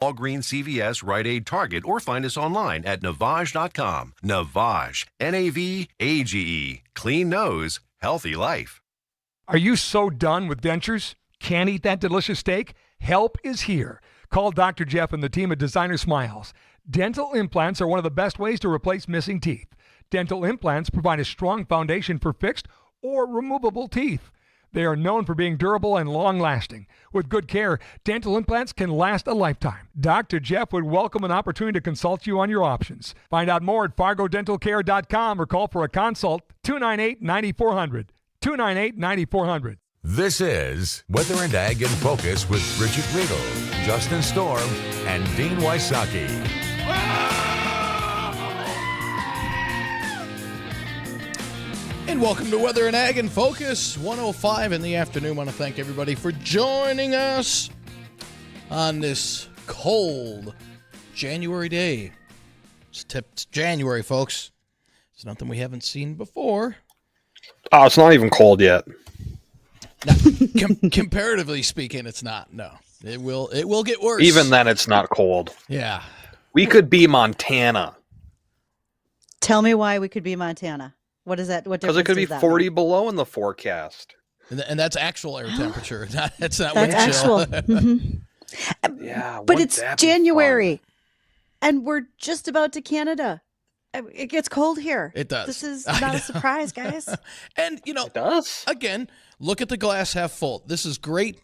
Walgreens, CVS, Rite Aid, Target, or find us online at Navage.com. Navage, Navage. Clean nose, healthy life. Are you so done with dentures? Can't eat that delicious steak? Help is here. Call Dr. Jeff and the team at Designer Smiles. Dental implants are one of the best ways to replace missing teeth. Dental implants provide a strong foundation for fixed or removable teeth. They are known for being durable and long-lasting. With good care, dental implants can last a lifetime. Dr. Jeff would welcome an opportunity to consult you on your options. Find out more at FargoDentalCare.com or call for a consult 298-9400. 298-9400. This is Weather and Ag in Focus with Bridgette Readel, Justin Storm, and Dean Wysocki. And welcome to Weather and Ag in Focus, 105 in the afternoon. I want to thank everybody for joining us on this cold January day. It's January, folks. It's nothing we haven't seen before. Oh, it's not even cold yet. No, comparatively speaking, it's not. No, it will get worse. Even then, it's not cold. Yeah. We could be Montana. Tell me why we could be Montana. What is that? What Because it could be 40 below in the forecast. And that's actual air temperature. That's not that's wind chill. actual. Mm-hmm. Yeah, but it's January, and we're just about to Canada. It gets cold here. It does. This is not a surprise, guys. And, it does. Again, look at the glass half full. This is great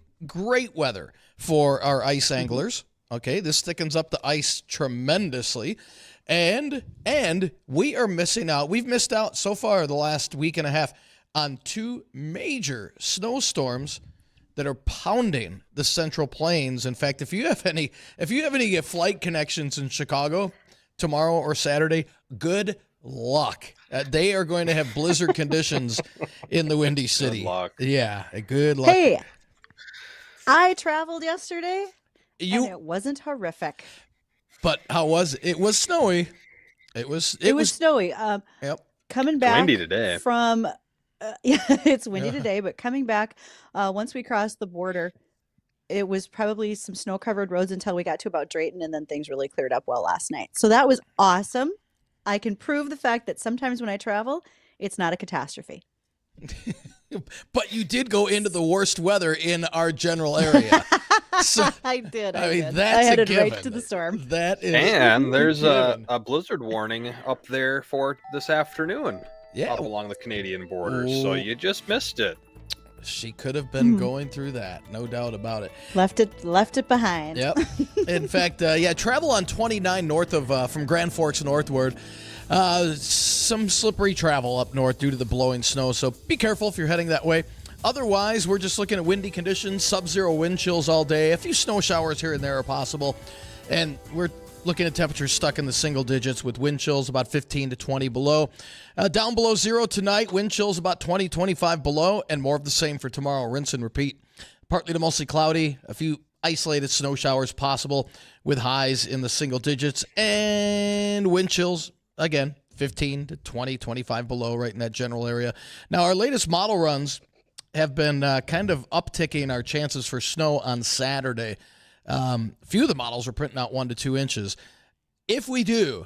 weather for our ice anglers. Okay, this thickens up the ice tremendously. And we are missing out. We've missed out so far the last week and a half on two major snowstorms that are pounding the Central Plains. In fact, if you have any flight connections in Chicago tomorrow or Saturday, good luck. They are going to have blizzard conditions in the Windy City. Good luck. Yeah, good luck. Hey, I traveled yesterday, and it wasn't horrific. But how was it? It was snowy. It was snowy. Yep. Coming back windy today. From it's windy today, but coming back once we crossed the border, it was probably some snow-covered roads until we got to about Drayton, and then things really cleared up well last night. So that was awesome. I can prove the fact that sometimes when I travel, it's not a catastrophe. But you did go into the worst weather in our general area. So, I did. I mean, did. that's I headed a given. right to the storm. That is, And there's a blizzard warning up there for this afternoon. Yeah, up along the Canadian border. So you just missed it. She could have been going through that, no doubt about it. Left it behind. Yep. In fact, travel on 29 north of from Grand Forks northward. Some slippery travel up north due to the blowing snow, so be careful if you're heading that way. Otherwise, we're just looking at windy conditions, sub-zero wind chills all day. A few snow showers here and there are possible, and we're looking at temperatures stuck in the single digits with wind chills about 15 to 20 below. Down below zero tonight, wind chills about 20, 25 below, and more of the same for tomorrow. Rinse and repeat. Partly to mostly cloudy, a few isolated snow showers possible with highs in the single digits, and wind chills, again, 15 to 20, 25 below right in that general area. Now, our latest model runs have been kind of upticking our chances for snow on Saturday. Few of the models are printing out 1 to 2 inches. If we do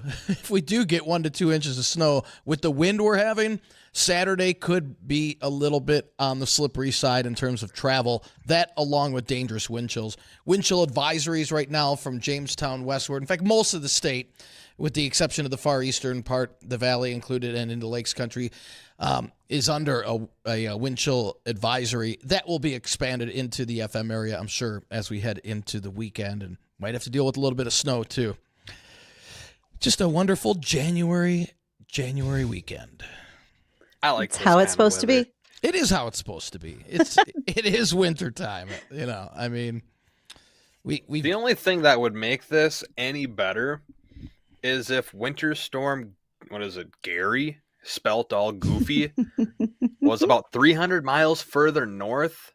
get 1 to 2 inches of snow with the wind we're having, Saturday could be a little bit on the slippery side in terms of travel. That along with dangerous wind chills. Wind chill advisories right now from Jamestown westward. In fact, most of the state, with the exception of the far eastern part, the valley included, and into Lakes Country, is under a wind chill advisory. That will be expanded into the FM area, I'm sure, as we head into the weekend, and might have to deal with a little bit of snow, too. Just a wonderful January weekend. I like it's how it's supposed to be. It is how it's supposed to be. It is winter time, I mean, the only thing that would make this any better is if Winter Storm, Gary, spelt all goofy, was about 300 miles further north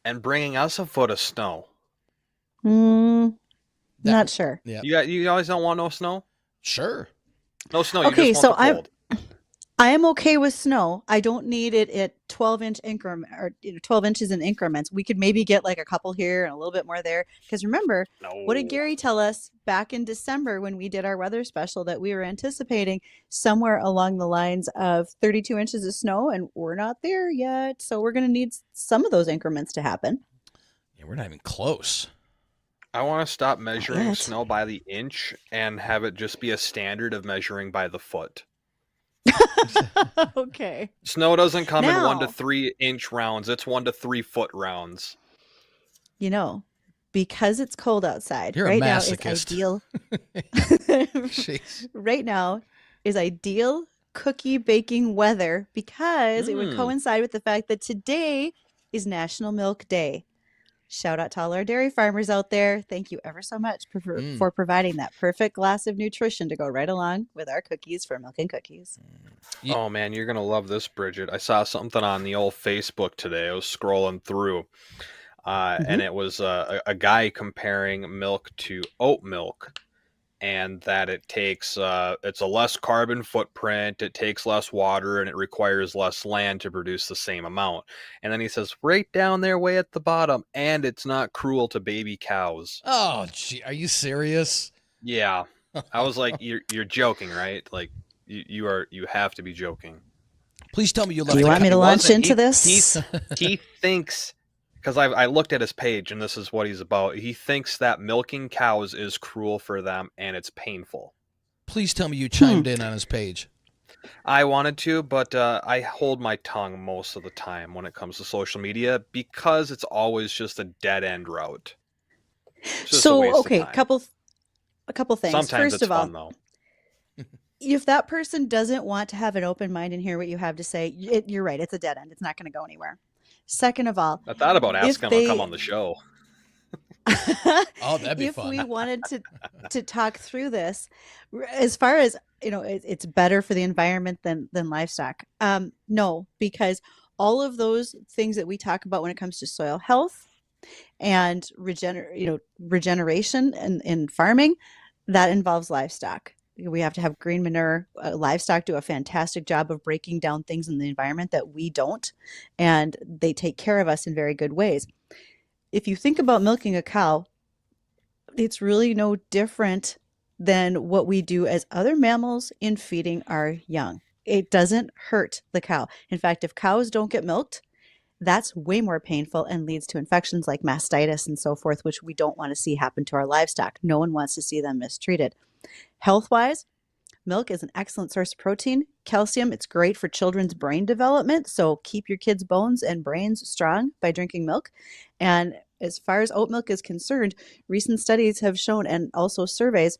and bringing us a foot of snow. Not sure. Yeah. You guys don't want no snow? Sure. No snow. Okay, you just want the cold. I am okay with snow. I don't need it at 12-inch increment or 12 inches in increments. We could maybe get like a couple here and a little bit more there. Because remember, what did No. Gary tell us back in December when we did our weather special that we were anticipating somewhere along the lines of 32 inches of snow, and we're not there yet. So we're going to need some of those increments to happen. Yeah, we're not even close. I want to stop measuring yet. snow by the inch and have it just be a standard of measuring by the foot. Okay. Snow doesn't come in 1 to Now- 3 inch rounds. It's 1 to 3 foot rounds. You know, because it's cold outside, You're a right now is masochist. ideal. Jeez. Right now is ideal cookie baking weather because it would coincide with the fact that today is National Milk Day. Shout out to all our dairy farmers out there. Thank you ever so much for providing that perfect glass of nutrition to go right along with our cookies for Milk and Cookies. Oh man, you're gonna love this, Bridget. I saw something on the old Facebook today. I was scrolling through, and it was a guy comparing milk to oat milk, and that it takes it's a less carbon footprint, it takes less water, and it requires less land to produce the same amount. And then he says, right down there, way at the bottom, and it's not cruel to baby cows. Oh, gee, are you serious? Yeah, I was like, you're joking, right? Like you have to be joking. Please tell me you left Do you the want me to co- launch wasn't. into this? He thinks, because I looked at his page and this is what he's about. He thinks that milking cows is cruel for them and it's painful. Please tell me you chimed in on his page. I wanted to, but I hold my tongue most of the time when it comes to social media because it's always just a dead end route. It's just a waste So, of okay, time. a couple things. Sometimes First it's of all, fun though. if that person doesn't want to have an open mind and hear what you have to say, you're right. It's a dead end. It's not going to go anywhere. Second of all, I thought about if asking him to come they- on the show. Oh, that'd be if fun. we wanted to talk through this, as far as it's better for the environment than livestock. No, because all of those things that we talk about when it comes to soil health and regeneration in farming, that involves livestock. We have to have green manure. Livestock do a fantastic job of breaking down things in the environment that we don't, and they take care of us in very good ways. If you think about milking a cow, it's really no different than what we do as other mammals in feeding our young. It doesn't hurt the cow. In fact, if cows don't get milked, that's way more painful and leads to infections like mastitis and so forth, which we don't want to see happen to our livestock. No one wants to see them mistreated. Health-wise, milk is an excellent source of protein. Calcium, it's great for children's brain development. So keep your kids' bones and brains strong by drinking milk. And as far as oat milk is concerned, recent studies have shown, and also surveys,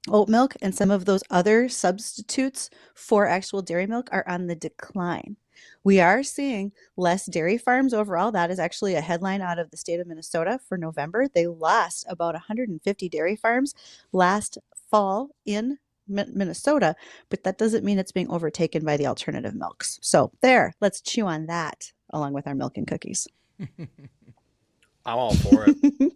oat milk and some of those other substitutes for actual dairy milk are on the decline. We are seeing less dairy farms overall. That is actually a headline out of the state of Minnesota for November. They lost about 150 dairy farms last fall in Minnesota, but that doesn't mean it's being overtaken by the alternative milks. So there, let's chew on that along with our milk and cookies. I'm all for it.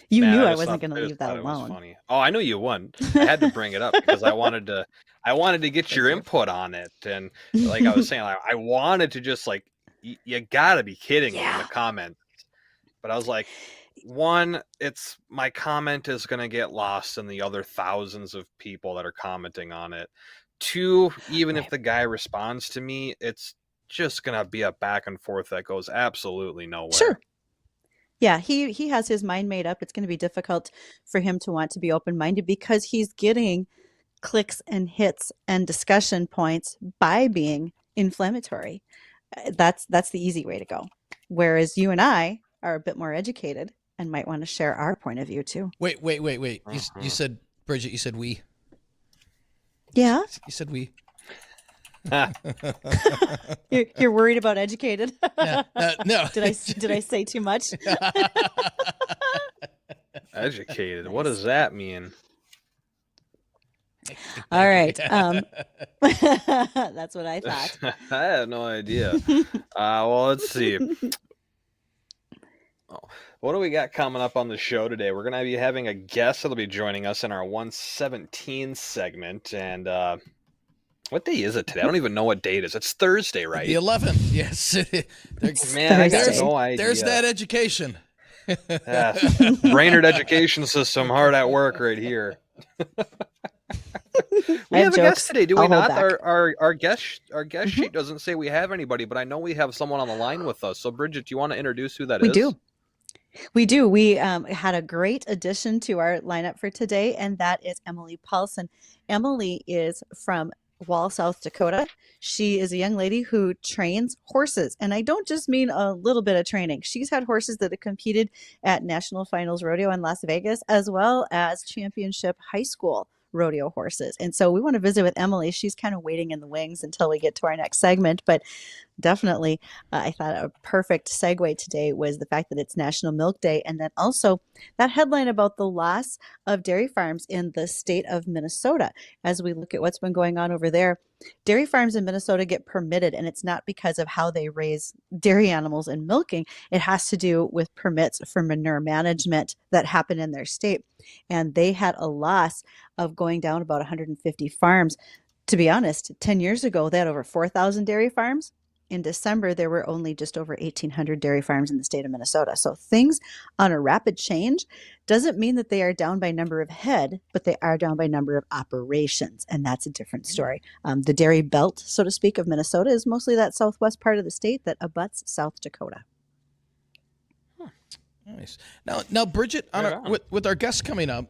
You Man, knew I just wasn't thought- going to just leave that thought it was alone. funny. Oh, I knew you wouldn't. I had to bring it up because I wanted to get your input on it. And like I was saying, I wanted to just like, you gotta be kidding me in the comments. But I was like, one, it's my comment is gonna get lost in the other thousands of people that are commenting on it. Two, even if the guy responds to me, it's just gonna be a back and forth that goes absolutely nowhere. Sure. Yeah, he has his mind made up. It's going to be difficult for him to want to be open-minded because he's getting clicks and hits and discussion points by being inflammatory. That's the easy way to go. Whereas you and I are a bit more educated and might want to share our point of view too. Wait. You said, Bridget, you said we. Yeah, You said we. you're worried about educated. No. Did I say too much? Educated. What does that mean? All right. That's what I thought. I have no idea. Well, let's see. What do we got coming up on the show today? We're going to be having a guest that'll be joining us in our 117 segment. And What day is it today? I don't even know what date it is. It's Thursday, right? The 11th, yes. Man, I got no idea. There's that education. Yes. Brainerd education system hard at work right here. We have a guest today, do we not? Our guest sheet doesn't say we have anybody, but I know we have someone on the line with us. So, Bridgette, do you want to introduce who that is? We do. We had a great addition to our lineup for today, and that is Emilee Pauley. Emilee is from Wall, South Dakota. She is a young lady who trains horses. And I don't just mean a little bit of training. She's had horses that have competed at National Finals Rodeo in Las Vegas, as well as championship high school rodeo horses. And so we want to visit with Emilee. She's kind of waiting in the wings until we get to our next segment, but definitely I thought a perfect segue today was the fact that it's National Milk Day, and then also that headline about the loss of dairy farms in the state of Minnesota. As we look at what's been going on over there, dairy farms in Minnesota get permitted, and it's not because of how they raise dairy animals and milking. It has to do with permits for manure management that happen in their state. And they had a loss of going down about 150 farms. To be honest, 10 years ago, they had over 4,000 dairy farms. In December, there were only just over 1,800 dairy farms in the state of Minnesota. So things on a rapid change doesn't mean that they are down by number of head, but they are down by number of operations. And that's a different story. The dairy belt, so to speak, of Minnesota is mostly that southwest part of the state that abuts South Dakota. Nice. Now, Bridgette, with our guest coming up,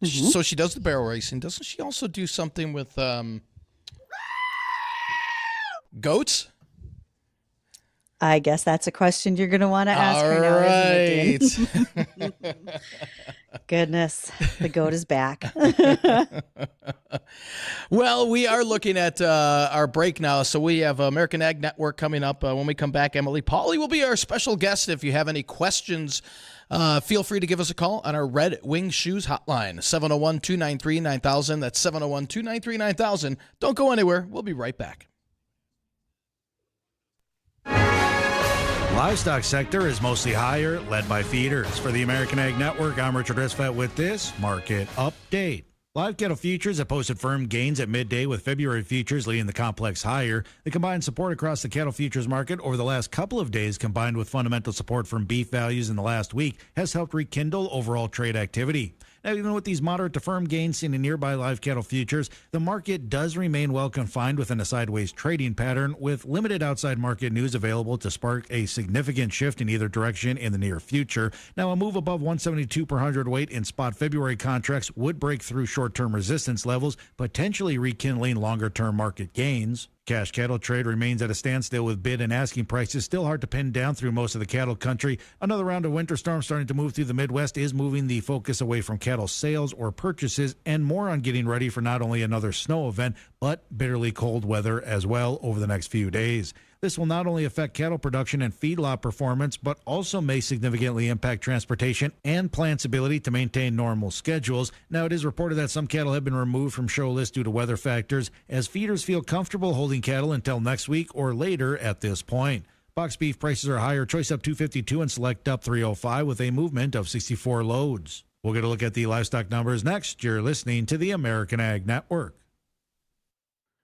so she does the barrel racing. Doesn't she also do something with goats? I guess that's a question you're going to want to ask her now, isn't it, Dean? Goodness, the goat is back. Well, we are looking at our break now, so we have American Ag Network coming up. When we come back, Emilee Pauley will be our special guest. If you have any questions, feel free to give us a call on our Red Wing Shoes hotline, 701-293-9000. That's 701-293-9000. Don't go anywhere. We'll be right back. Livestock sector is mostly higher, led by feeders. For the American Ag Network, I'm Richard Risfat with this market update. Live cattle futures have posted firm gains at midday, with February futures leading the complex higher. The combined support across the cattle futures market over the last couple of days, combined with fundamental support from beef values in the last week, has helped rekindle overall trade activity. Now, even with these moderate to firm gains seen in nearby live cattle futures, the market does remain well confined within a sideways trading pattern, with limited outside market news available to spark a significant shift in either direction in the near future. Now, a move above 172 per hundredweight in spot February contracts would break through short-term resistance levels, potentially rekindling longer-term market gains. Cash cattle trade remains at a standstill, with bid and asking prices still hard to pin down through most of the cattle country. Another round of winter storms starting to move through the Midwest is moving the focus away from cattle sales or purchases and more on getting ready for not only another snow event, but bitterly cold weather as well over the next few days. This will not only affect cattle production and feedlot performance, but also may significantly impact transportation and plants' ability to maintain normal schedules. Now, it is reported that some cattle have been removed from show lists due to weather factors, as feeders feel comfortable holding cattle until next week or later at this point. Box beef prices are higher, choice up 252 and select up 305 with a movement of 64 loads. We'll get a look at the livestock numbers next. You're listening to the American Ag Network.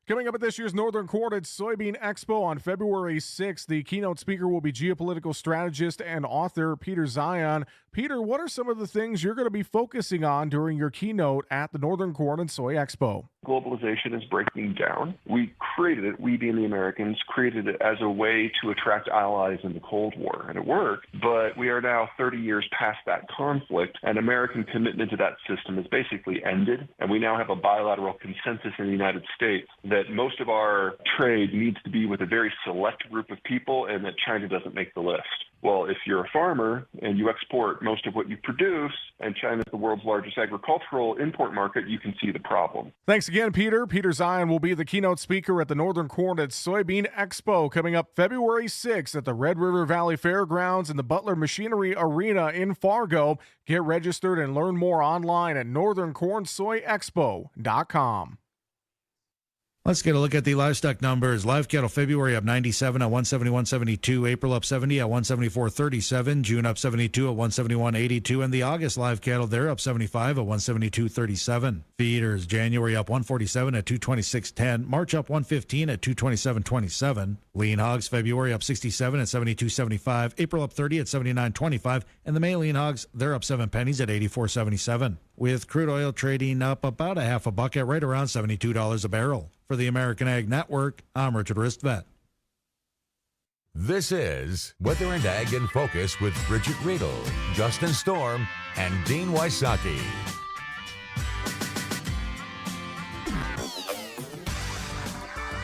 Coming up at this year's Northern Coordinates Soybean Expo on February 6th, the keynote speaker will be geopolitical strategist and author Peter Zion. Peter, what are some of the things you're going to be focusing on during your keynote at the Northern Corn and Soy Expo? Globalization is breaking down. We created it, we being the Americans, created it as a way to attract allies in the Cold War, and it worked. But we are now 30 years past that conflict, and American commitment to that system is basically ended. And we now have a bilateral consensus in the United States that most of our trade needs to be with a very select group of people, and that China doesn't make the list. Well, if you're a farmer and you export most of what you produce, and China is the world's largest agricultural import market, you can see the problem. Thanks again, Peter. Peter Zion will be the keynote speaker at the Northern Corn and Soybean Expo coming up February 6th at the Red River Valley Fairgrounds and the Butler Machinery Arena in Fargo. Get registered and learn more online at northerncornsoyexpo.com. Let's get a look at the livestock numbers. Live cattle February up 97 at 171.72. April up 70 at 174.37. June up 72 at 171.82. And the August live cattle, they're up 75 at 172.37. Feeders January up 147 at 226.10. March up 115 at 227.27. Lean hogs February up 67 at 72.75. April up 30 at 79.25. And the May lean hogs, they're up 7 pennies at 84.77. With crude oil trading up about a half a buck at right around $72 a barrel. For the American Ag Network, I'm Richard Ristvet. This is Weather and Ag in Focus with Bridgette Readel, Justin Storm, and Dean Wysocki.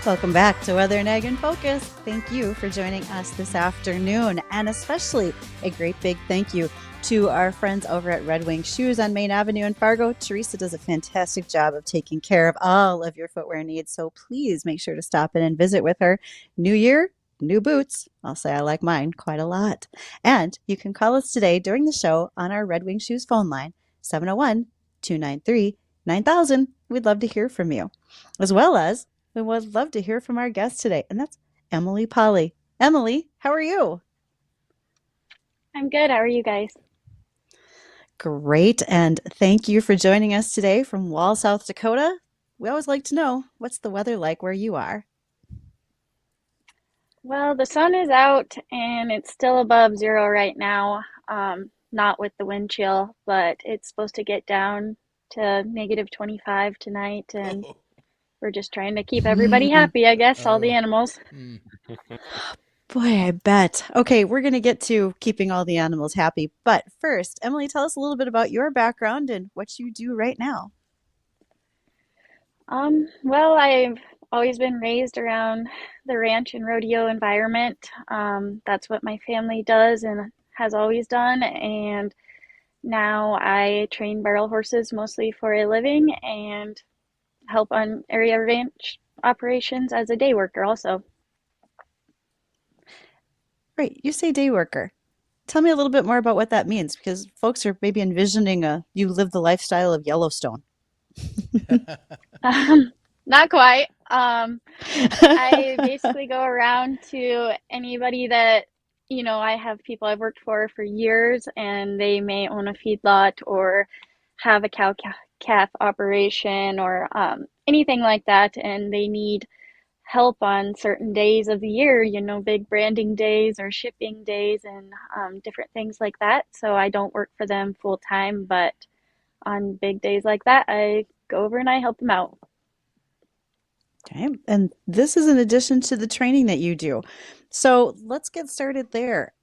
Welcome back to Weather and Ag in Focus. Thank you for joining us this afternoon, and especially a great big thank you to our friends over at Red Wing Shoes on Main Avenue in Fargo. Teresa does a fantastic job of taking care of all of your footwear needs, so please make sure to stop in and visit with her. New year, new boots. I'll say I like mine quite a lot. And you can call us today during the show on our Red Wing Shoes phone line, 701-293-9000. We'd love to hear from you. As well as we would love to hear from our guest today, and that's Emilee Pauley. Emilee, how are you? I'm good. How are you guys? Great, and thank you for joining us today from Wall, South Dakota. We always like to know, what's the weather like where you are? Well, the sun is out and it's still above zero right now. Not with the wind chill, but it's supposed to get down to negative 25 tonight, and we're just trying to keep everybody happy, I guess, all the animals. Boy, I bet. Okay, we're going to get to keeping all the animals happy. But first, Emilee, tell us a little bit about your background and what you do right now. Well, I've always been raised around the ranch and rodeo environment. That's what my family does and has always done. And now I train barrel horses mostly for a living and help on area ranch operations as a day worker also. Right, you say day worker. Tell me a little bit more about what that means, because folks are maybe envisioning you live the lifestyle of Yellowstone. Not quite. I basically go around to anybody that, I have people I've worked for years, and they may own a feedlot or have a cow-calf operation or anything like that, and they need help on certain days of the year, big branding days or shipping days and different things like that. So I don't work for them full time, but on big days like that, I go over and I help them out. Okay, and this is in addition to the training that you do. So let's get started there.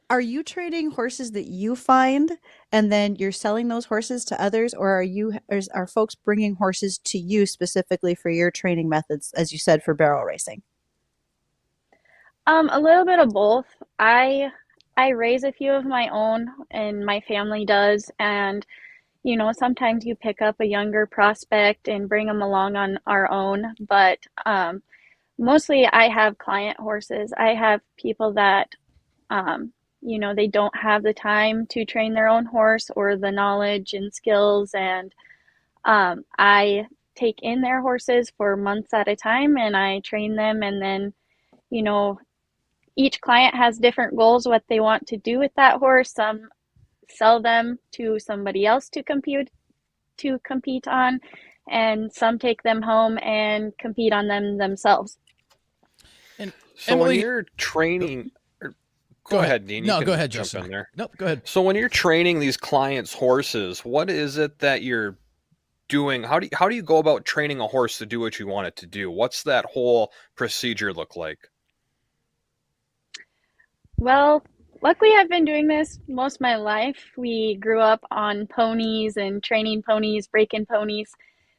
Are you training horses that you find and then you're selling those horses to others, or are folks bringing horses to you specifically for your training methods, as you said, for barrel racing? A little bit of both. I raise a few of my own, and my family does, and sometimes you pick up a younger prospect and bring them along on our own, but mostly I have client horses. I have people that they don't have the time to train their own horse or the knowledge and skills, and I take in their horses for months at a time and I train them, and then each client has different goals, what they want to do with that horse. Some sell them to somebody else to compete on, and some take them home and compete on them themselves. And so Emilee, when you're training, go ahead, Dean. No, you go can ahead, jump Justin. in there. Nope, go ahead. So when you're training these clients' horses, what is it that you're doing? How do you go about training a horse to do what you want it to do? What's that whole procedure look like? Well, luckily I've been doing this most of my life. We grew up on ponies and training ponies, breaking ponies,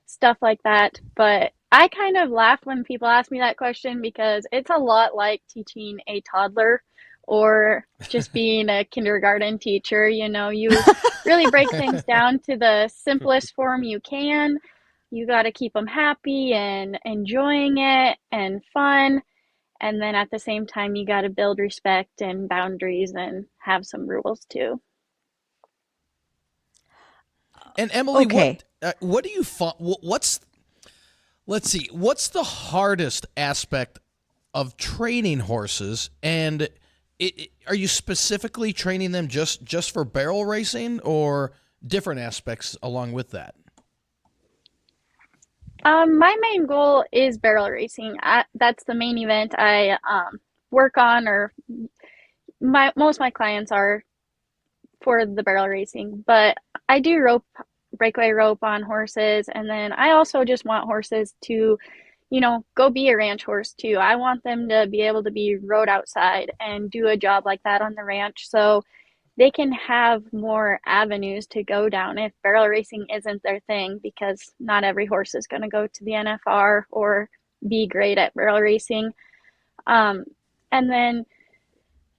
stuff like that. But I kind of laugh when people ask me that question, because it's a lot like teaching a toddler or just being a kindergarten teacher. You really break things down to the simplest form you can. You got to keep them happy and enjoying it and fun. And then at the same time, you got to build respect and boundaries and have some rules too. And Emilee, Okay. what do you what's Let's see. What's the hardest aspect of training horses? And are you specifically training them just for barrel racing, or different aspects along with that? My main goal is barrel racing. That's the main event I work on, or most of my clients are for the barrel racing. But I do breakaway rope on horses, and then I also just want horses to, go be a ranch horse too. I want them to be able to be rode outside and do a job like that on the ranch, so they can have more avenues to go down if barrel racing isn't their thing, because not every horse is going to go to the NFR or be great at barrel racing. And then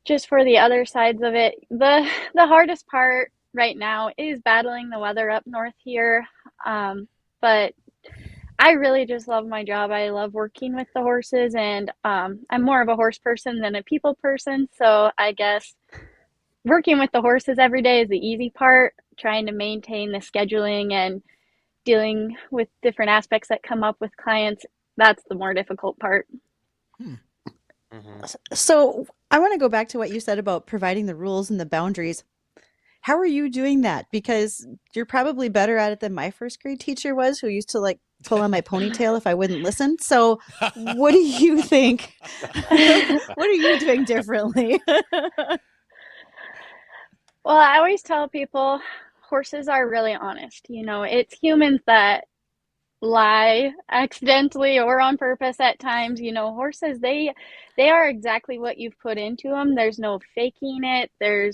just for the other sides of it, the hardest part right now is battling the weather up north here. But I really just love my job. I love working with the horses, and I'm more of a horse person than a people person. So I guess working with the horses every day is the easy part. Trying to maintain the scheduling and dealing with different aspects that come up with clients, that's the more difficult part. So I want to go back to what you said about providing the rules and the boundaries. How are you doing that? Because you're probably better at it than my first grade teacher was, who used to pull on my ponytail if I wouldn't listen. So what do you think? What are you doing differently? Well, I always tell people horses are really honest. It's humans that lie accidentally or on purpose at times. Horses, they are exactly what you've put into them. There's no faking it. They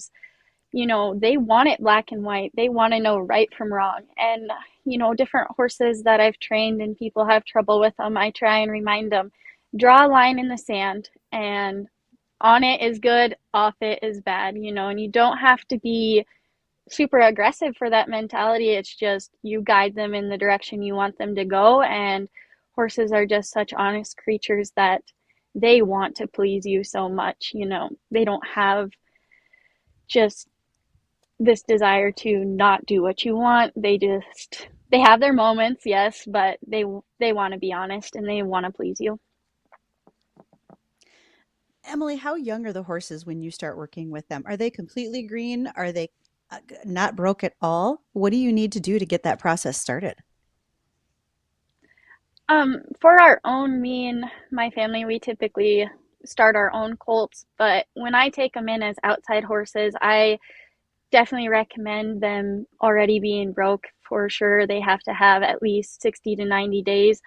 want it black and white. They want to know right from wrong. And, different horses that I've trained and people have trouble with them, I try and remind them, draw a line in the sand, and on it is good, off it is bad, and you don't have to be super aggressive for that mentality. It's just you guide them in the direction you want them to go. And horses are just such honest creatures that they want to please you so much. They don't have just this desire to not do what you want. They have their moments, yes, but they want to be honest and they want to please you. Emilee, how young are the horses when you start working with them? Are they completely green? Are they not broke at all? What do you need to do to get that process started? For our own, me and my family, we typically start our own colts, but when I take them in as outside horses, I definitely recommend them already being broke for sure. They have to have at least 60 to 90 days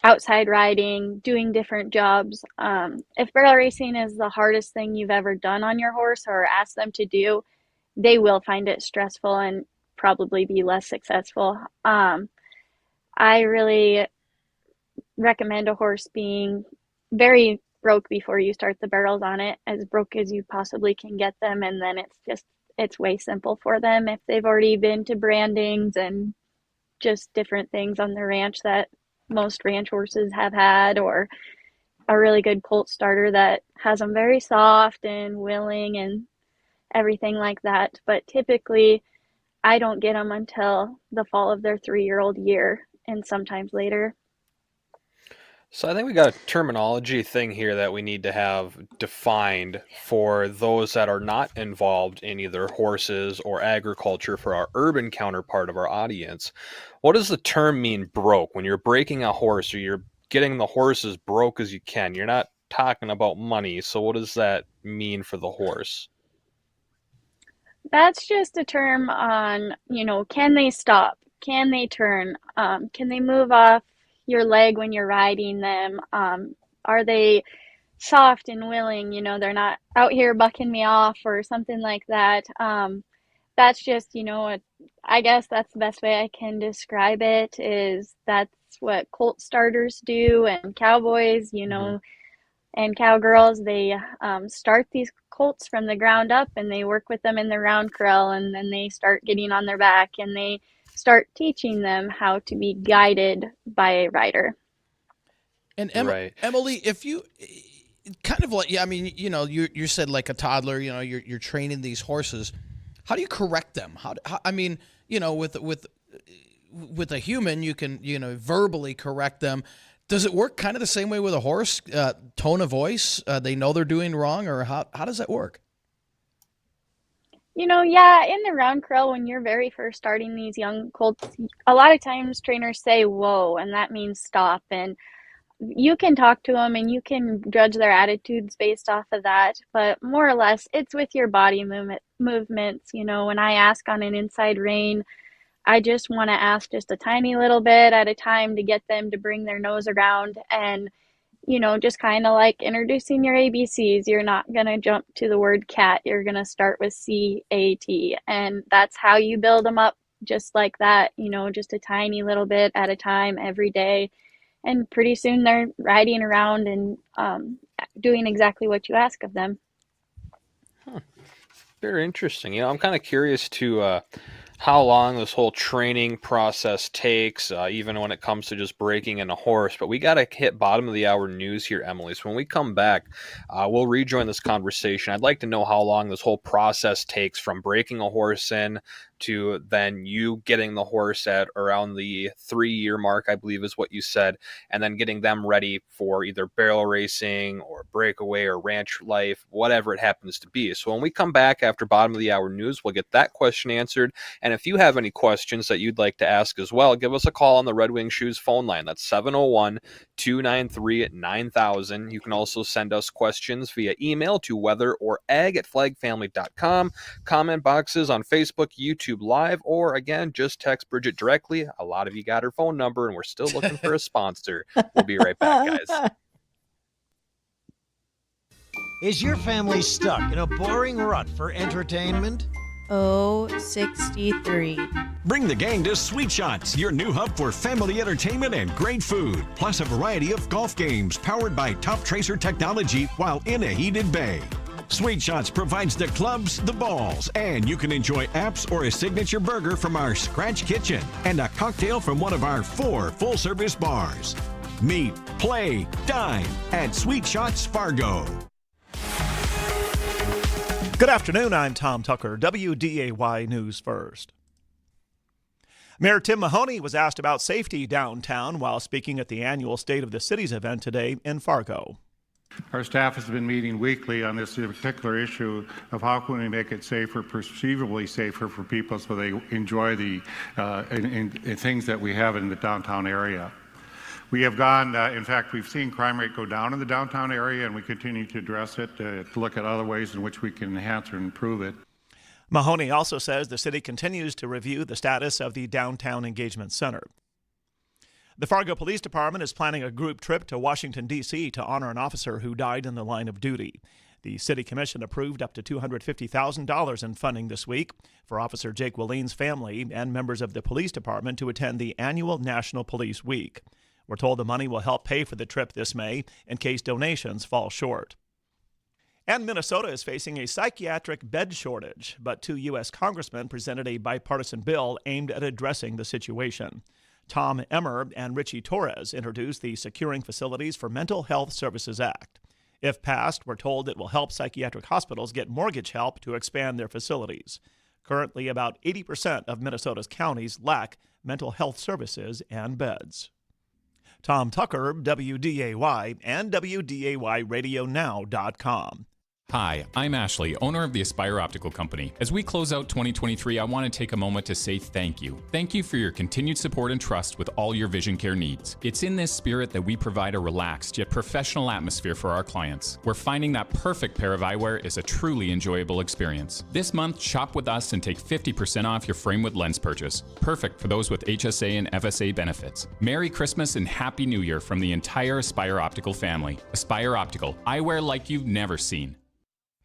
outside riding, doing different jobs. If barrel racing is the hardest thing you've ever done on your horse or asked them to do, they will find it stressful and probably be less successful. I really recommend a horse being very broke before you start the barrels on it, as broke as you possibly can get them, and then it's way simple for them if they've already been to brandings and just different things on the ranch that most ranch horses have had, or a really good colt starter that has them very soft and willing and everything like that. But typically I don't get them until the fall of their 3-year-old year, and sometimes later. So I think we got a terminology thing here that we need to have defined for those that are not involved in either horses or agriculture for our urban counterpart of our audience. What does the term mean, broke? When you're breaking a horse or you're getting the horse as broke as you can, you're not talking about money. So what does that mean for the horse? That's just a term on, can they stop? Can they turn? Can they move off your leg when you're riding them? Are they soft and willing? They're not out here bucking me off or something like that. That's just, I guess that's the best way I can describe it, is that's what colt starters do, and cowboys, and cowgirls, they start these colts from the ground up, and they work with them in the round corral, and then they start getting on their back, and they start teaching them how to be guided by a rider. And Right. Emilee, if you kind of you said like a toddler, you're training these horses. How do you correct them? With with a human, you can, verbally correct them. Does it work kind of the same way with a horse? Tone of voice, they know they're doing wrong, or how does that work? Yeah, in the round curl, when you're very first starting these young colts, a lot of times trainers say, whoa, and that means stop. And you can talk to them and you can judge their attitudes based off of that. But more or less, it's with your body movements. When I ask on an inside rein, I just want to ask just a tiny little bit at a time to get them to bring their nose around and, just kind of like introducing your ABCs. You're not going to jump to the word cat. You're going to start with C-A-T. And that's how you build them up, just like that, just a tiny little bit at a time every day. And pretty soon they're riding around and doing exactly what you ask of them. Very interesting. I'm kind of curious to how long this whole training process takes, even when it comes to just breaking in a horse. But we got to hit bottom of the hour news here, Emilee. So when we come back, we'll rejoin this conversation. I'd like to know how long this whole process takes from breaking a horse in to then you getting the horse at around the 3-year mark, I believe is what you said, and then getting them ready for either barrel racing or breakaway or ranch life, whatever it happens to be. So when we come back after bottom of the hour news, we'll get that question answered. And if you have any questions that you'd like to ask as well, give us a call on the Red Wing Shoes phone line. That's 701-293-9000. You can also send us questions via email to weatherorag@flagfamily.com, comment boxes on Facebook, YouTube Live, or again, just text Bridgette directly. A lot of you got her phone number, and we're still looking for a sponsor. We'll be right back, guys. Is your family stuck in a boring rut for entertainment? 63. Bring the gang to Sweet Shots, your new hub for family entertainment and great food, plus a variety of golf games powered by Top Tracer technology while in a heated bay. Sweet Shots provides the clubs, the balls, and you can enjoy apps or a signature burger from our Scratch Kitchen and a cocktail from one of our 4 full-service bars. Meet, play, dine at Sweet Shots Fargo. Good afternoon, I'm Tom Tucker, WDAY News First. Mayor Tim Mahoney was asked about safety downtown while speaking at the annual State of the Cities event today in Fargo. Our staff has been meeting weekly on this particular issue of how can we make it safer, perceivably safer for people so they enjoy the things that we have in the downtown area. We have gone, in fact, we've seen crime rate go down in the downtown area, and we continue to address it, to look at other ways in which we can enhance or improve it. Mahoney also says the city continues to review the status of the Downtown Engagement Center. The Fargo Police Department is planning a group trip to Washington, D.C. to honor an officer who died in the line of duty. The City Commission approved up to $250,000 in funding this week for Officer Jake Willine's family and members of the police department to attend the annual National Police Week. We're told the money will help pay for the trip this May in case donations fall short. And Minnesota is facing a psychiatric bed shortage, but 2 U.S. congressmen presented a bipartisan bill aimed at addressing the situation. Tom Emmer and Richie Torres introduced the Securing Facilities for Mental Health Services Act. If passed, we're told it will help psychiatric hospitals get mortgage help to expand their facilities. Currently, about 80% of Minnesota's counties lack mental health services and beds. Tom Tucker, WDAY, and WDAYRadioNow.com. Hi, I'm Ashley, owner of the Aspire Optical Company. As we close out 2023, I want to take a moment to say thank you. Thank you for your continued support and trust with all your vision care needs. It's in this spirit that we provide a relaxed yet professional atmosphere for our clients, where finding that perfect pair of eyewear is a truly enjoyable experience. This month, shop with us and take 50% off your frame with lens purchase. Perfect for those with HSA and FSA benefits. Merry Christmas and Happy New Year from the entire Aspire Optical family. Aspire Optical, eyewear like you've never seen.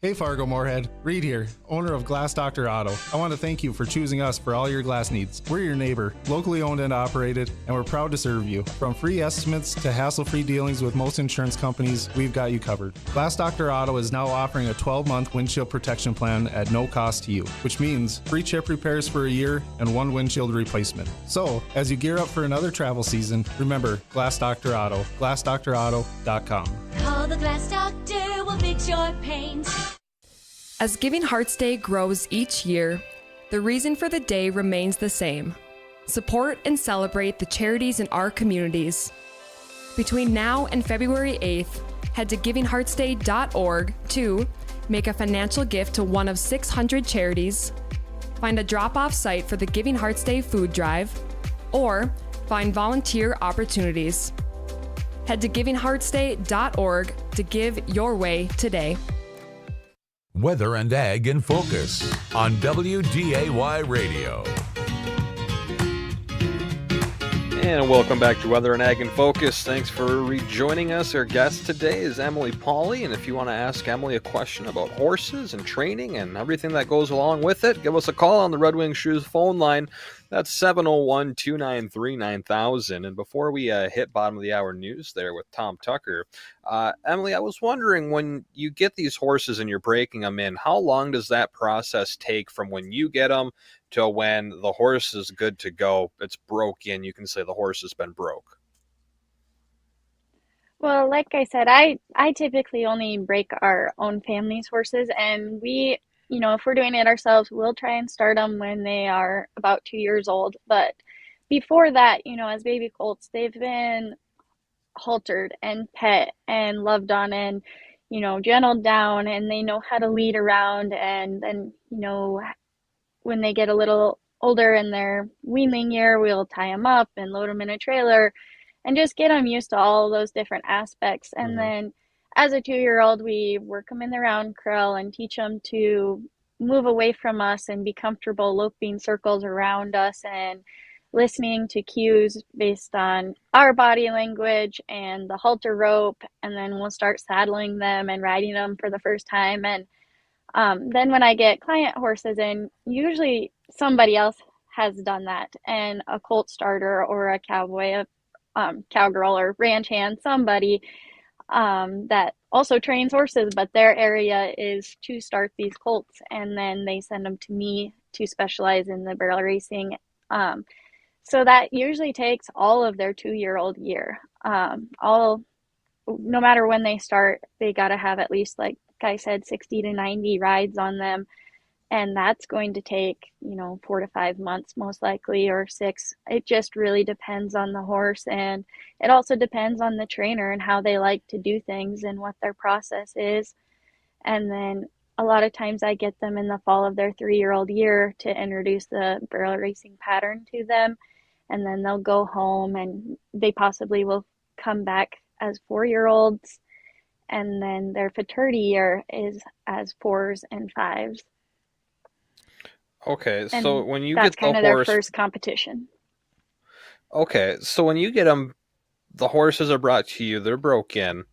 Hey Fargo Moorhead, Reed here, owner of Glass Doctor Auto. I want to thank you for choosing us for all your glass needs. We're your neighbor, locally owned and operated, and we're proud to serve you. From free estimates to hassle-free dealings with most insurance companies, we've got you covered. Glass Doctor Auto is now offering a 12-month windshield protection plan at no cost to you, which means free chip repairs for a year and 1 windshield replacement. So, as you gear up for another travel season, remember Glass Doctor Auto, glassdoctorauto.com. Call the Glass Doctor, we'll fix your paint. As Giving Hearts Day grows each year, the reason for the day remains the same: Support and celebrate the charities in our communities. Between now and February 8th, head to givingheartsday.org to make a financial gift to one of 600 charities, find a drop-off site for the Giving Hearts Day food drive, or find volunteer opportunities. Head to givingheartsday.org to give your way today. Weather and Ag in Focus on WDAY Radio. And welcome back to Weather and Ag in Focus. Thanks for rejoining us. Our guest today is Emilee Pauley, and if you want to ask Emilee a question about horses and training and everything that goes along with it, give us a call on the Red Wing Shoes phone line. That's 701-293-9000. And before we hit bottom of the hour news there with Tom Tucker, Emilee, I was wondering, when you get these horses and you're breaking them in, how long does that process take from when you get them till when the horse is good to go? It's broke in. You can say the horse has been broke. Well, like I said, I typically only break our own family's horses, and we, if we're doing it ourselves, we'll try and start them when they are about 2 years old. But before that, as baby colts, they've been haltered and pet and loved on and, gentled down, and they know how to lead around. And then, when they get a little older in their weanling year, we'll tie them up and load them in a trailer and just get them used to all those different aspects. And then as a 2-year-old, we work them in the round crawl and teach them to move away from us and be comfortable loping circles around us and listening to cues based on our body language and the halter rope. And then we'll start saddling them and riding them for the first time. And then when I get client horses in, usually somebody else has done that, and a colt starter or a cowboy, cowgirl or ranch hand, somebody that also trains horses, but their area is to start these colts, and then they send them to me to specialize in the barrel racing. So that usually takes all of their 2-year-old year. No matter when they start, they got to have at least, like I said, 60 to 90 rides on them. And that's going to take, 4 to 5 months, most likely, or 6. It just really depends on the horse. And it also depends on the trainer and how they like to do things and what their process is. And then a lot of times I get them in the fall of their 3-year-old year to introduce the barrel racing pattern to them. And then they'll go home and they possibly will come back as 4-year-olds. And then their futurity year is as 4s and 5s. Okay, And so when you that's get kind the of their horse, first competition. okay, so when you get them, the horses are brought to you, they're broke in,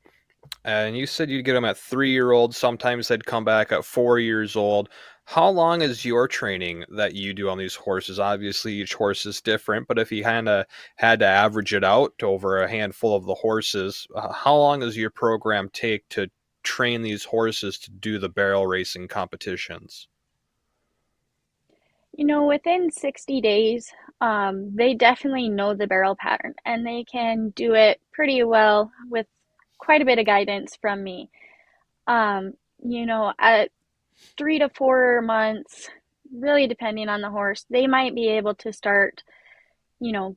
and you said you'd get them at 3-year-olds. Sometimes they'd come back at 4 years old. How long is your training that you do on these horses? Obviously, each horse is different, but if you kind of had to average it out over a handful of the horses, how long does your program take to train these horses to do the barrel racing competitions? Within 60 days, they definitely know the barrel pattern, and they can do it pretty well with quite a bit of guidance from me. At 3 to 4 months, really depending on the horse, they might be able to start,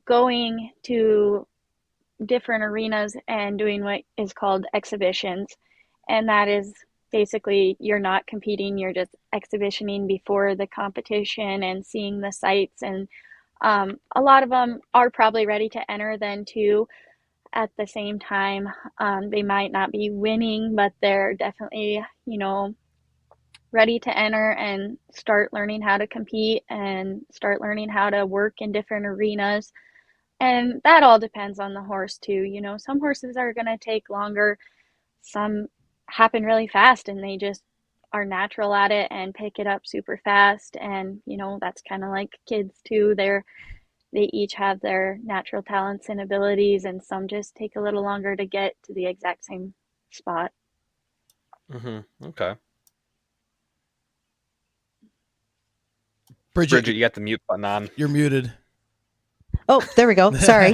going to different arenas and doing what is called exhibitions. And that is basically, you're not competing, you're just exhibitioning before the competition and seeing the sights. And a lot of them are probably ready to enter then too. At the same time, they might not be winning, but they're definitely, ready to enter and start learning how to compete and start learning how to work in different arenas. And that all depends on the horse too. Some horses are going to take longer. Some happen really fast and they just are natural at it and pick it up super fast. And, that's kind of like kids too. They each have their natural talents and abilities, and some just take a little longer to get to the exact same spot. Okay. Bridget, you got the mute button on. You're muted. Oh, there we go. Sorry.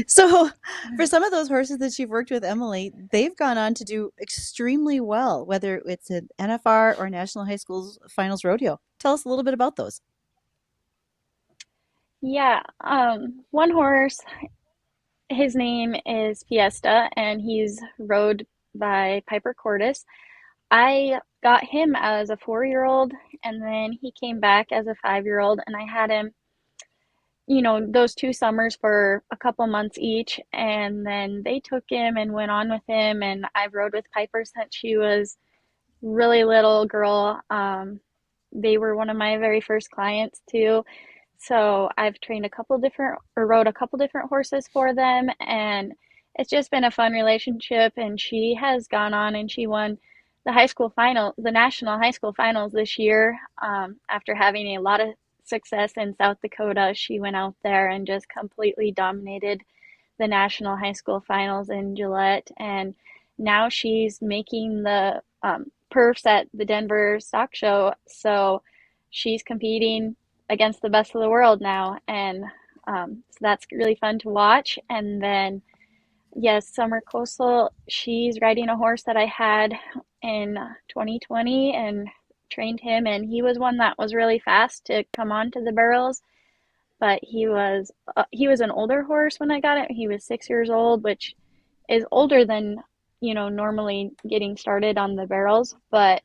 So for some of those horses that you've worked with, Emilee, they've gone on to do extremely well, whether it's an NFR or National High Schools Finals Rodeo. Tell us a little bit about those. Yeah, one horse, his name is Fiesta, and he's rode by Piper Cordis. I got him as a 4-year-old, and then he came back as a 5-year-old, and I had him, those 2 summers for a couple months each, and then they took him and went on with him, and I've rode with Piper since she was really little girl. They were one of my very first clients too. So I've trained rode a couple different horses for them, and it's just been a fun relationship. And she has gone on and she won the national high school finals this year. After having a lot of success in South Dakota, she went out there and just completely dominated the national high school finals in Gillette. And now she's making the perfs at the Denver Stock Show. So she's competing against the best of the world now, and so that's really fun to watch. And then yes, Summer Coastal, she's riding a horse that I had in 2020 and trained him, and he was one that was really fast to come onto the barrels, but he was an older horse when I got it. He was 6 years old, which is older than normally getting started on the barrels, but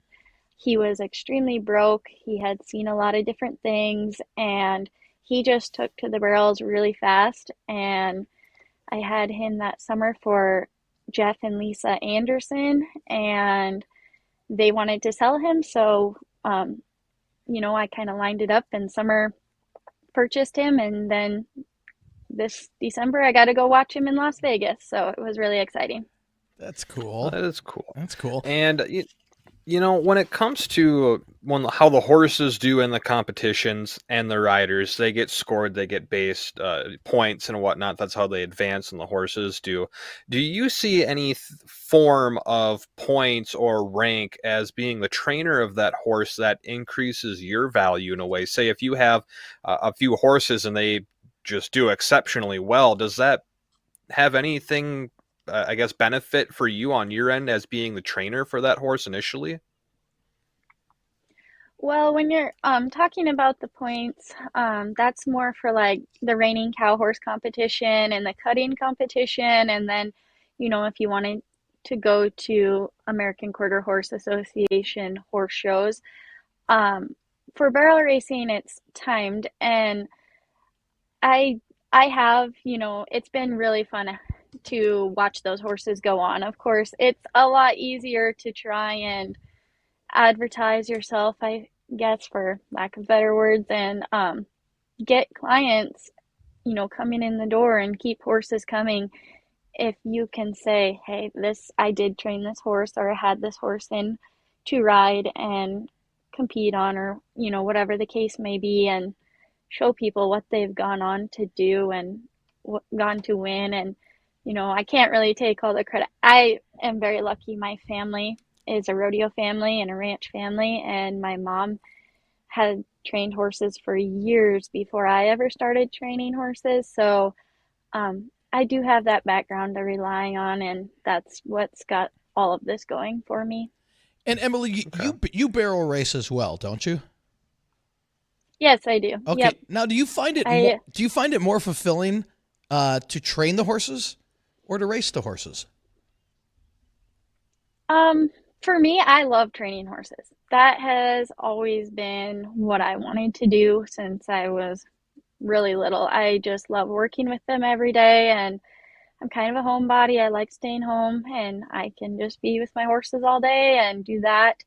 he was extremely broke. He had seen a lot of different things, and he just took to the barrels really fast. And I had him that summer for Jeff and Lisa Anderson, and they wanted to sell him. So, I kind of lined it up, and Summer purchased him. And then this December, I got to go watch him in Las Vegas. So it was really exciting. That's cool. That is cool. That's cool. And when it comes to how the horses do in the competitions and the riders, they get scored, they get based points and whatnot. That's how they advance, and the horses do. Do you see any form of points or rank as being the trainer of that horse that increases your value in a way? Say if you have a few horses and they just do exceptionally well, does that have anything benefit for you on your end as being the trainer for that horse initially? Well, when you're talking about the points, that's more for like the reining cow horse competition and the cutting competition. And then, if you wanted to go to American Quarter Horse Association horse shows, for barrel racing, it's timed. And I have, it's been really fun to watch those horses go on. Of course, it's a lot easier to try and advertise yourself, I guess, for lack of better words, and get clients, coming in the door and keep horses coming. If you can say, hey, I did train this horse, or I had this horse in to ride and compete on, or, whatever the case may be, and show people what they've gone on to do and gone to win. And I can't really take all the credit. I am very lucky. My family is a rodeo family and a ranch family, and my mom had trained horses for years before I ever started training horses. So I do have that background to rely on, and that's what's got all of this going for me. And Emilee, you barrel race as well, don't you? Yes, I do. Okay. Yep. Now, do you find it more fulfilling to train the horses or to race the horses? For me, I love training horses. That has always been what I wanted to do since I was really little. I just love working with them every day, and I'm kind of a homebody. I like staying home, and I can just be with my horses all day and do that.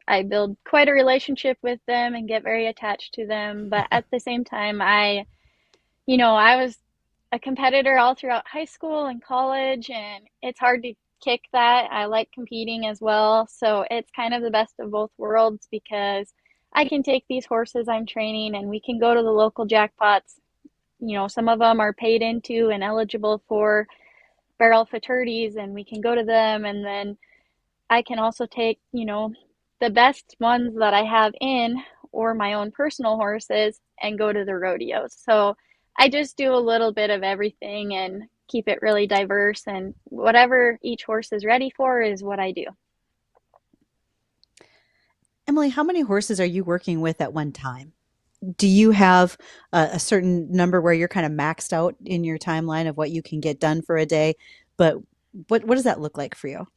I build quite a relationship with them and get very attached to them. But at the same time, I was a competitor all throughout high school and college, and it's hard to kick that. I like competing as well. So it's kind of the best of both worlds, because I can take these horses I'm training and we can go to the local jackpots. Some of them are paid into and eligible for barrel fraternities, and we can go to them. And then I can also take, the best ones that I have in, or my own personal horses, and go to the rodeos. So I just do a little bit of everything and keep it really diverse, and whatever each horse is ready for is what I do. Emilee, how many horses are you working with at one time? do you have a certain number where you're kind of maxed out in your timeline of what you can get done for a day? But what does that look like for you?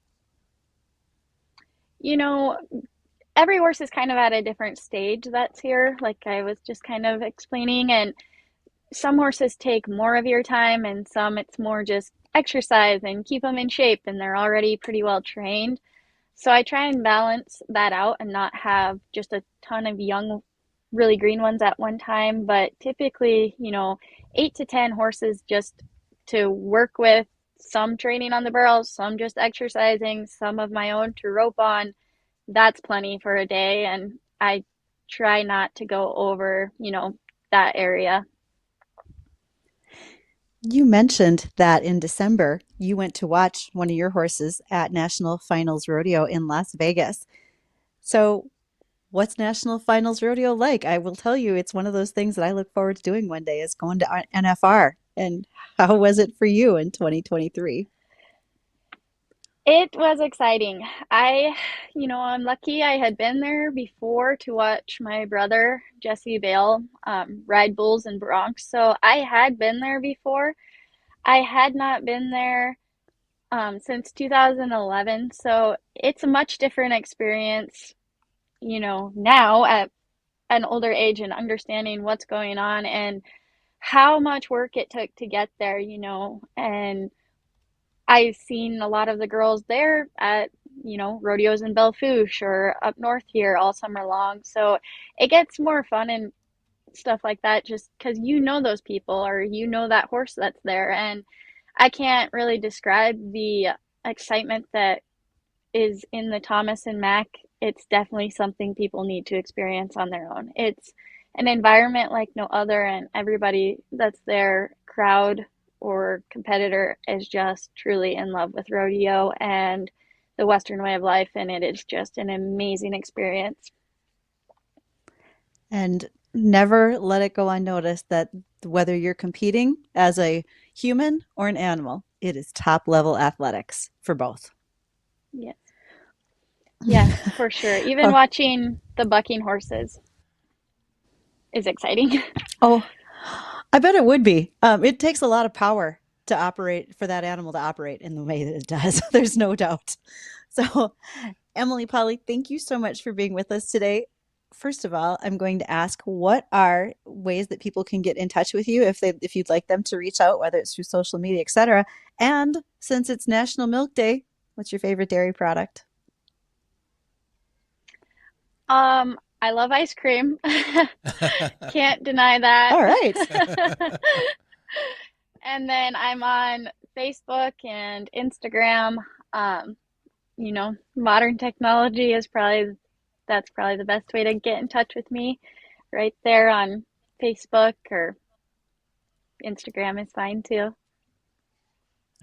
Every horse is kind of at a different stage that's here, like I was just kind of explaining. And some horses take more of your time, and some it's more just exercise and keep them in shape, and they're already pretty well trained. So I try and balance that out and not have just a ton of young, really green ones at one time. But typically, 8 to 10 horses just to work with, some training on the barrels, some just exercising, some of my own to rope on. That's plenty for a day. And I try not to go over, that area. You mentioned that in December, you went to watch one of your horses at National Finals Rodeo in Las Vegas. So what's National Finals Rodeo like? I will tell you, it's one of those things that I look forward to doing one day, is going to NFR. And how was it for you in 2023? It was exciting. I'm lucky I had been there before to watch my brother, Jesse Bale, ride bulls and broncs. So I had been there before. I had not been there since 2011. So it's a much different experience, now at an older age and understanding what's going on and how much work it took to get there, and I've seen a lot of the girls there at, rodeos in Bellefouche or up north here all summer long. So it gets more fun and stuff like that just because those people or that horse that's there. And I can't really describe the excitement that is in the Thomas and Mack. It's definitely something people need to experience on their own. It's an environment like no other, and everybody that's there, crowd or competitor, is just truly in love with rodeo and the Western way of life, and it is just an amazing experience. And never let it go unnoticed that whether you're competing as a human or an animal, it is top level athletics for both. Yes. Yeah, for sure. Even watching the bucking horses is exciting. Oh, I bet it would be. It takes a lot of power to operate, for that animal to operate in the way that it does. There's no doubt. So, Emilee Pauley, thank you so much for being with us today. First of all, I'm going to ask, what are ways that people can get in touch with you if you'd like them to reach out, whether it's through social media, etc. And since it's National Milk Day, what's your favorite dairy product? I love ice cream. Can't deny that. All right. And then I'm on Facebook and Instagram. Modern technology is probably the best way to get in touch with me. Right there on Facebook, or Instagram is fine too.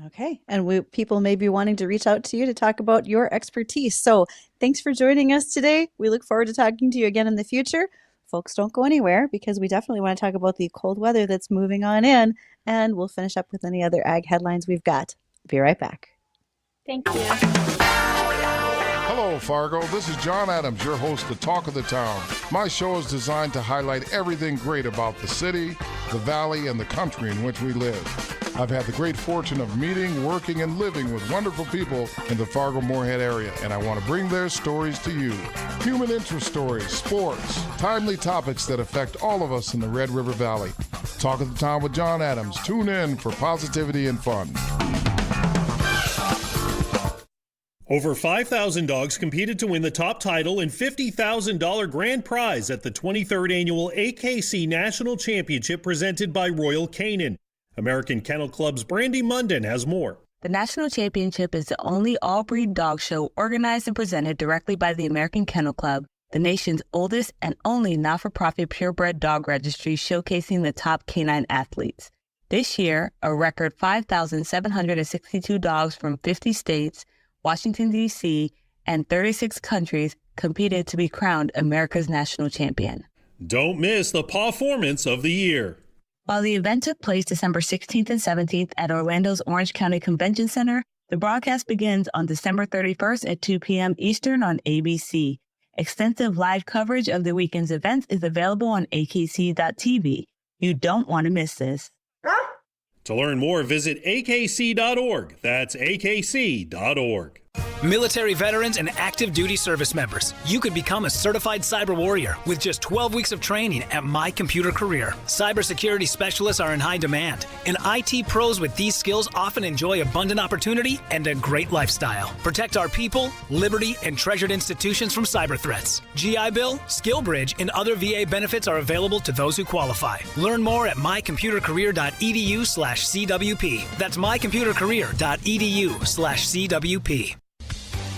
Okay. And people may be wanting to reach out to you to talk about your expertise. So thanks for joining us today. We look forward to talking to you again in the future. Folks, don't go anywhere, because we definitely want to talk about the cold weather that's moving on in, and we'll finish up with any other ag headlines we've got. Be right back. Thank you. Hello, Fargo. This is John Adams, your host of Talk of the Town. My show is designed to highlight everything great about the city, the valley, and the country in which we live. I've had the great fortune of meeting, working, and living with wonderful people in the Fargo-Moorhead area, and I want to bring their stories to you. Human interest stories, sports, timely topics that affect all of us in the Red River Valley. Talk of the Town with John Adams. Tune in for positivity and fun. Over 5,000 dogs competed to win the top title and $50,000 grand prize at the 23rd Annual AKC National Championship presented by Royal Canin. American Kennel Club's Brandy Munden has more. The National Championship is the only all-breed dog show organized and presented directly by the American Kennel Club, the nation's oldest and only not-for-profit purebred dog registry showcasing the top canine athletes. This year, a record 5,762 dogs from 50 states, Washington, D.C., and 36 countries competed to be crowned America's national champion. Don't miss the performance of the year. While the event took place December 16th and 17th at Orlando's Orange County Convention Center, the broadcast begins on December 31st at 2 p.m. Eastern on ABC. Extensive live coverage of the weekend's events is available on akc.tv. You don't want to miss this. To learn more, visit akc.org. That's akc.org. Military veterans and active duty service members, you could become a certified cyber warrior with just 12 weeks of training at My Computer Career. Cybersecurity specialists are in high demand, and IT pros with these skills often enjoy abundant opportunity and a great lifestyle. Protect our people, liberty, and treasured institutions from cyber threats. GI Bill, SkillBridge, and other VA benefits are available to those who qualify. Learn more at mycomputercareer.edu/CWP. That's mycomputercareer.edu/CWP.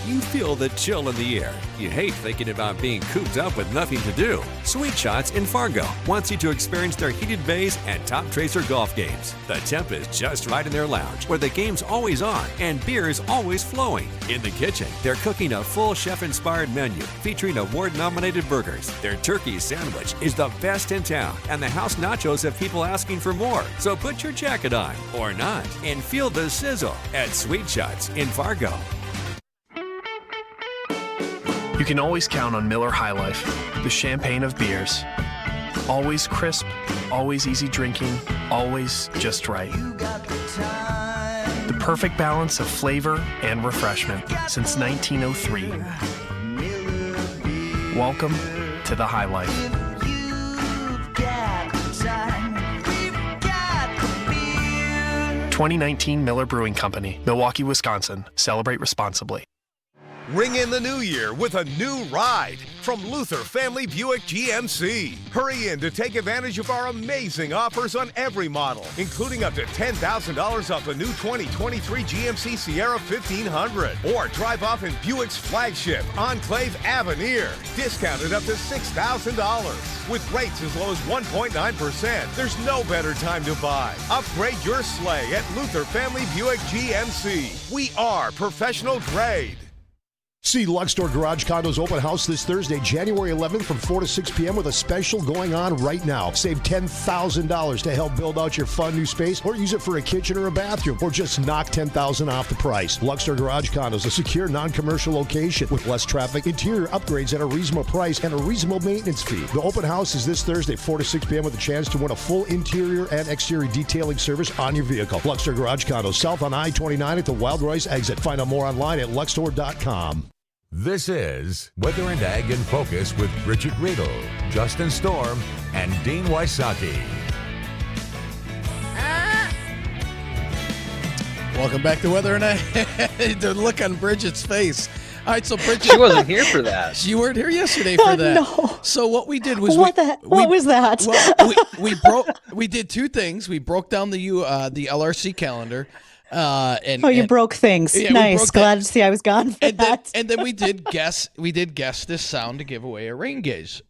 You feel the chill in the air. You hate thinking about being cooped up with nothing to do. Sweet Shots in Fargo wants you to experience their heated bays and top tracer golf games. The temp is just right in their lounge, where the game's always on and beer is always flowing. In the kitchen, they're cooking a full chef-inspired menu featuring award-nominated burgers. Their turkey sandwich is the best in town, and the house nachos have people asking for more. So put your jacket on, or not, and feel the sizzle at Sweet Shots in Fargo. You can always count on Miller High Life, the champagne of beers. Always crisp, always easy drinking, always just right. The perfect balance of flavor and refreshment since 1903. Welcome to the High Life. '19 Miller Brewing Company, Milwaukee, Wisconsin. Celebrate responsibly. Ring in the new year with a new ride from Luther Family Buick GMC. Hurry in to take advantage of our amazing offers on every model, including up to $10,000 off the new 2023 GMC Sierra 1500. Or drive off in Buick's flagship Enclave Avenir, discounted up to $6,000. With rates as low as 1.9%, there's no better time to buy. Upgrade your sleigh at Luther Family Buick GMC. We are professional grade. See Luxor Garage Condos open house this Thursday, January 11th from 4 to 6 p.m. with a special going on right now. Save $10,000 to help build out your fun new space or use it for a kitchen or a bathroom, or just knock $10,000 off the price. Luxor Garage Condos, a secure, non-commercial location with less traffic, interior upgrades at a reasonable price, and a reasonable maintenance fee. The open house is this Thursday, 4 to 6 p.m. with a chance to win a full interior and exterior detailing service on your vehicle. Luxor Garage Condos, south on I-29 at the Wild Rice exit. Find out more online at luxor.com. This is Weather and Ag in Focus with Bridgette Readel, Justin Storm, and Dean Wysocki. Welcome back to Weather and Ag. The look on Bridgette's face. All right, so Bridgette, she wasn't here for that. You weren't here yesterday for that. No. So what we did was what was that? Well, we did two things. We broke down the LRC calendar. You broke things. Yeah, nice. Glad to see I was gone for that. And then we did guess this sound to give away a rain gauge.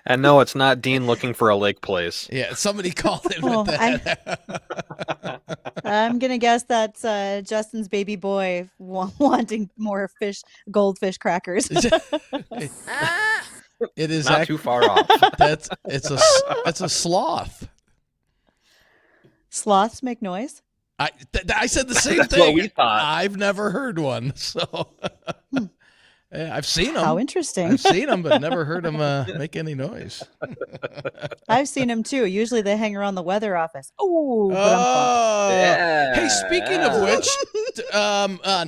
And no, it's not Dean looking for a lake place. Yeah, somebody called in with that. I'm gonna guess that's Justin's baby boy wanting more goldfish crackers. It is not too far off. It's a sloth. Sloths make noise? I said the same That's thing. what we thought. I've never heard one, so I've seen them. How interesting. I've seen them, but never heard them make any noise. I've seen them too. Usually they hang around the weather office. Oh, yeah. Hey, speaking of which,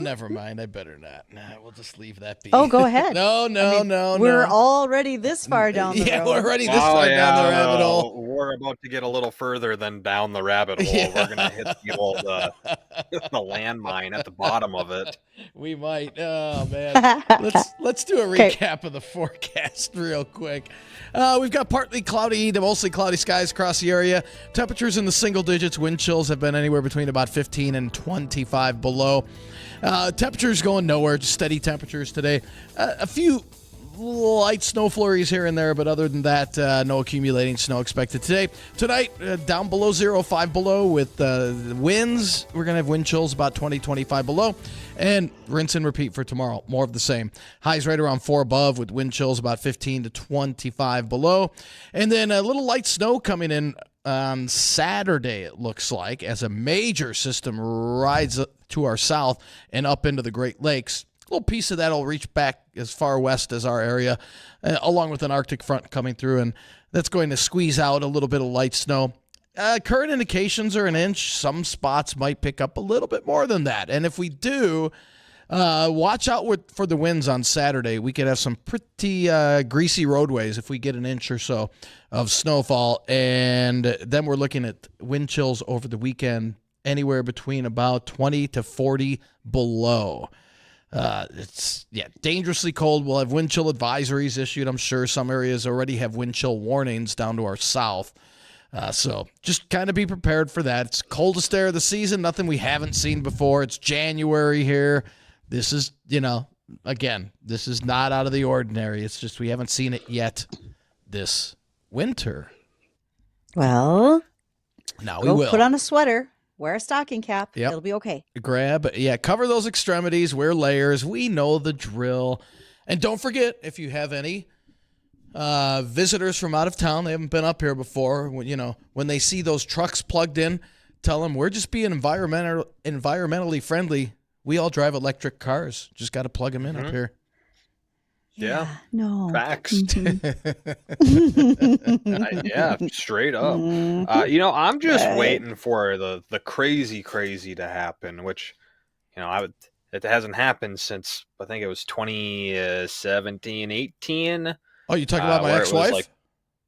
never mind. I better not. We'll just leave that be. Oh, go ahead. No. We're already this far down the road. Yeah, we're already this far down the rabbit hole. We're about to get a little further than down the rabbit hole. Yeah. We're gonna hit the old the landmine at the bottom of it. We might. Oh man. Let's do a recap of the forecast real quick. We've got partly cloudy to mostly cloudy skies across the area. Temperatures in the single digits. Wind chills have been anywhere between about 15 and 25 below. Temperatures going nowhere. Just steady temperatures today. A few light snow flurries here and there, but other than that, no accumulating snow expected today. Tonight, down below 0, 5 below with winds. We're going to have wind chills about 20, 25 below. And rinse and repeat for tomorrow. More of the same. Highs right around 4 above with wind chills about 15 to 25 below. And then a little light snow coming in on Saturday, it looks like, as a major system rides to our south and up into the Great Lakes. little piece of that will reach back as far west as our area, along with an Arctic front coming through, and that's going to squeeze out a little bit of light snow. Current indications are an inch. Some spots might pick up a little bit more than that. And if we do, watch out for the winds on Saturday. We could have some pretty greasy roadways if we get an inch or so of snowfall. And then we're looking at wind chills over the weekend, anywhere between about 20 to 40 below. It's dangerously cold. We'll have wind chill advisories issued. I'm sure some areas already have wind chill warnings down to our south. So just kind of be prepared for that. It's coldest day of the season, nothing we haven't seen before. It's January here. This is, again, this is not out of the ordinary. It's just we haven't seen it yet this winter. Well, now we will. Put on a sweater, wear a stocking cap. Yep. It'll be okay. Cover those extremities, wear layers. We know the drill. And don't forget, if you have any visitors from out of town, they haven't been up here before, when they see those trucks plugged in, tell them we're just being environmentally friendly. We all drive electric cars. Just got to plug them in up here. Yeah. No. Facts. Mm-hmm. Yeah, straight up. I'm just waiting for the crazy to happen, which, it hasn't happened since, I think it was 2017, 18. Oh, you talking about my ex-wife?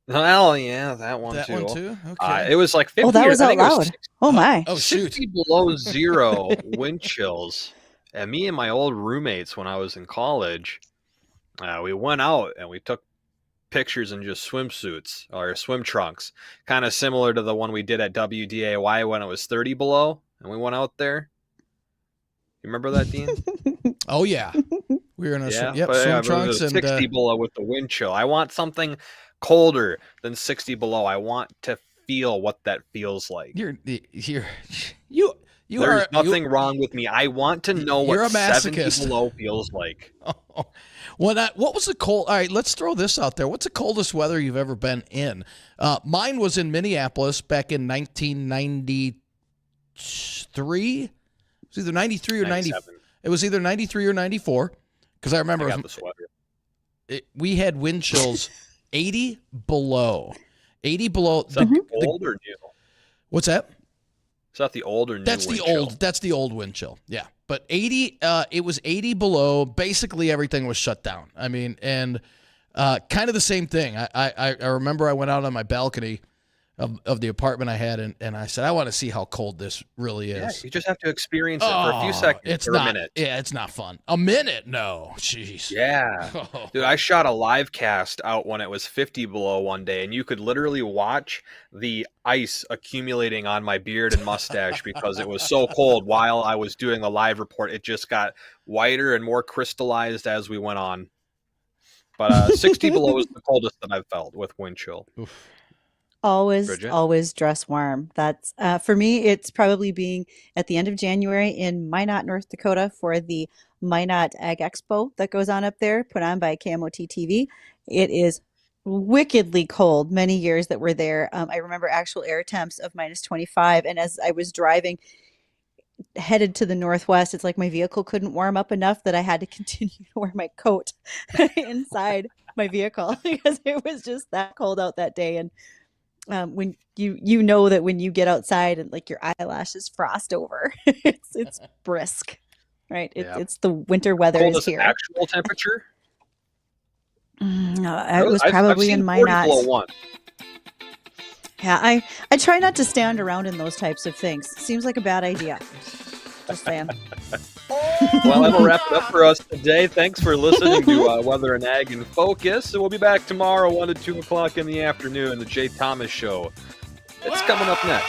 Well, yeah, that one too. That one too? Okay. It was like 50. That was I out think it was loud. 60, Oh, my. Oh, shoot. 60 below zero wind chills. And me and my old roommates, when I was in college, we went out and we took pictures in just swimsuits or swim trunks, kind of similar to the one we did at WDAY when it was 30 below, and we went out there. You remember that, Dean? Oh, yeah. We were in a swim it trunks. was 60 below with the wind chill. I want something colder than 60 below. I want to feel what that feels like. There's nothing wrong with me. I want to know you're what a masochist. 70 below feels like. What was the cold? All right, let's throw this out there. What's the coldest weather you've ever been in? Mine was in Minneapolis back in 1993. It was either 93 or 90. It was either 93 or 94. Because I remember I got the sweater. We had wind chills 80 below. 80 below. Is that the old or new? What's that? Is that the old or new? That's the old. Chill? That's the old wind chill. Yeah, but 80. It was 80 below. Basically, everything was shut down. I mean, and kind of the same thing. I remember I went out on my balcony of the apartment I had, and I said, I want to see how cold this really is. Yeah, you just have to experience it for a few seconds or a minute. Yeah, it's not fun. A minute? No. Jeez. Yeah. Dude, I shot a live cast out when it was 50 below one day, and you could literally watch the ice accumulating on my beard and mustache because it was so cold while I was doing the live report. It just got whiter and more crystallized as we went on. But 60 below is the coldest that I've felt with wind chill. Oof. Always dress warm. That's for me. It's probably being at the end of January in Minot, North Dakota for the Minot Ag Expo that goes on up there, put on by KMOT TV. It is wickedly cold. Many years that we're there, I remember actual air temps of minus 25. And as I was driving headed to the northwest, it's like my vehicle couldn't warm up enough that I had to continue to wear my coat inside my vehicle because it was just that cold out that day. And when you know that when you get outside and like your eyelashes frost over, it's brisk, right? It's the winter weather Coldest is here. Actual temperature? It was probably in Minot. Yeah, I try not to stand around in those types of things. Seems like a bad idea. Just saying. Well, that'll wrap it up for us today. Thanks for listening to Weather and Ag in Focus. And we'll be back tomorrow, 1 to 2 o'clock in the afternoon, the Jay Thomas Show. It's coming up next.